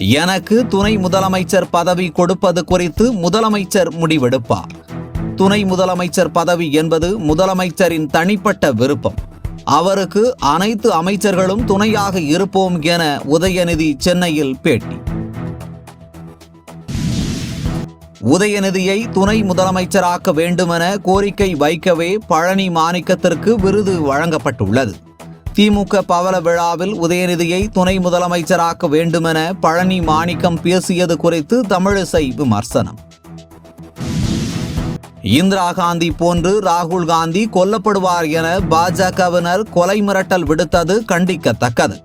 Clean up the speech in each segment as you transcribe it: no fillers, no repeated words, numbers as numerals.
எனக்கு துணை முதலமைச்சர் பதவி கொடுப்பது குறித்து முதலமைச்சர் முடிவெடுப்பார். துணை முதலமைச்சர் பதவி என்பது முதலமைச்சரின் தனிப்பட்ட விருப்பம். அவருக்கு அனைத்து அமைச்சர்களும் துணையாக இருப்போம் என உதயநிதி சென்னையில் பேட்டி. உதயநிதியை துணை முதலமைச்சராக்க வேண்டுமென கோரிக்கை வைக்கவே பழனி மாணிக்கத்திற்கு விருது வழங்கப்பட்டுள்ளது. திமுக பவள விழாவில் உதயநிதியை துணை முதலமைச்சராக்க வேண்டுமென பழனி மாணிக்கம் பேசியது குறித்து தமிழிசை விமர்சனம். இந்திரா காந்தி போன்று ராகுல் காந்தி கொல்லப்படுவார் என பாஜகவினர் கொலை மிரட்டல் விடுத்தது கண்டிக்கத்தக்கது.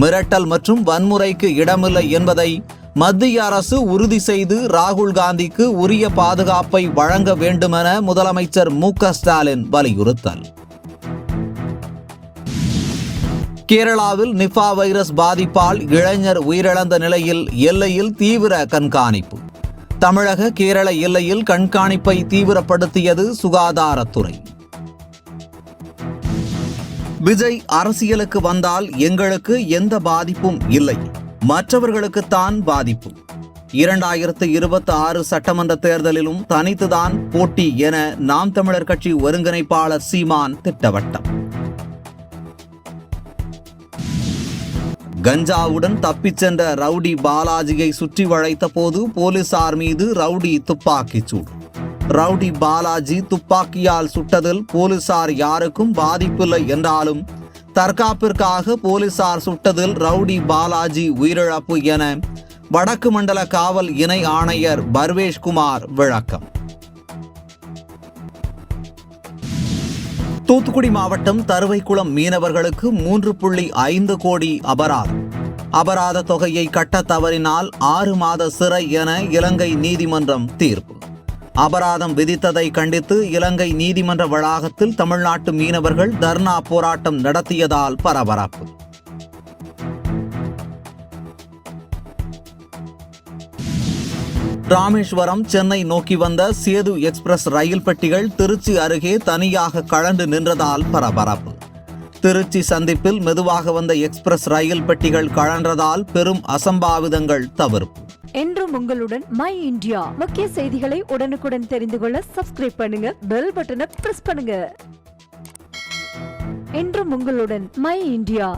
மிரட்டல் மற்றும் வன்முறைக்கு இடமில்லை என்பதை மத்திய அரசு உறுதி செய்து ராகுல் காந்திக்கு உரிய பாதுகாப்பை வழங்க வேண்டுமென முதலமைச்சர் மு.க. ஸ்டாலின் வலியுறுத்தல். கேரளாவில் நிபா வைரஸ் பாதிப்பால் இளைஞர் உயிரிழந்த நிலையில் எல்லையில் தீவிர கண்காணிப்பு. தமிழக கேரள எல்லையில் கண்காணிப்பை தீவிரப்படுத்தியது சுகாதாரத்துறை. விஜய் அரசியலுக்கு வந்தால் எங்களுக்கு எந்த பாதிப்பும் இல்லை, மற்றவர்களுக்குத்தான் பாதிப்பு. 2026 சட்டமன்ற தேர்தலிலும் தனித்துதான் போட்டி என நாம் தமிழர் கட்சி ஒருங்கிணைப்பாளர் சீமான் திட்டவட்டம். கஞ்சாவுடன் தப்பிச் சென்ற ரவுடி பாலாஜியை சுற்றி வளைத்த போது போலீசார் மீது ரவுடி துப்பாக்கிச் சூடு. ரவுடி பாலாஜி துப்பாக்கியால் சுட்டதில் போலீசார் யாருக்கும் பாதிப்பில்லை என்றாலும் தற்காப்பிற்காக போலீசார் சுட்டதில் ரவுடி பாலாஜி உயிரிழப்பு என வடக்கு மண்டல காவல் இணை ஆணையர் பர்வேஷ்குமார் விளக்கம். தூத்துக்குடி மாவட்டம் தருவைக்குளம் மீனவர்களுக்கு 3.5 கோடி அபராதம். அபராத தொகையை கட்ட தவறினால் 6 மாத சிறை என இலங்கை நீதிமன்றம் தீர்ப்பு. அபராதம் விதித்ததை கண்டித்து இலங்கை நீதிமன்ற வளாகத்தில் தமிழ்நாட்டு மீனவர்கள் தர்ணா போராட்டம் நடத்தியதால் பரபரப்பு. ராமேஸ்வரம் சென்னை நோக்கி வந்த சேது எக்ஸ்பிரஸ் ரயில் பெட்டிகள் திருச்சி அருகே தனியாக கழண்டு நின்றதால் பரபரப்பு. திருச்சி சந்திப்பில் மெதுவாக வந்த எக்ஸ்பிரஸ் ரயில் பெட்டிகள் கழன்றதால் பெரும் அசம்பாவிதங்கள் தவிர்ப்பு. என்றும் உங்களுடன் மை இந்தியா. முக்கிய செய்திகளை உடனுக்குடன் தெரிந்து கொள்ள சப்ஸ்கிரைப் பண்ணுங்க, பெல் பட்டனை பிரஸ் பண்ணுங்க. என்றும் உங்களுடன் மை இந்தியா.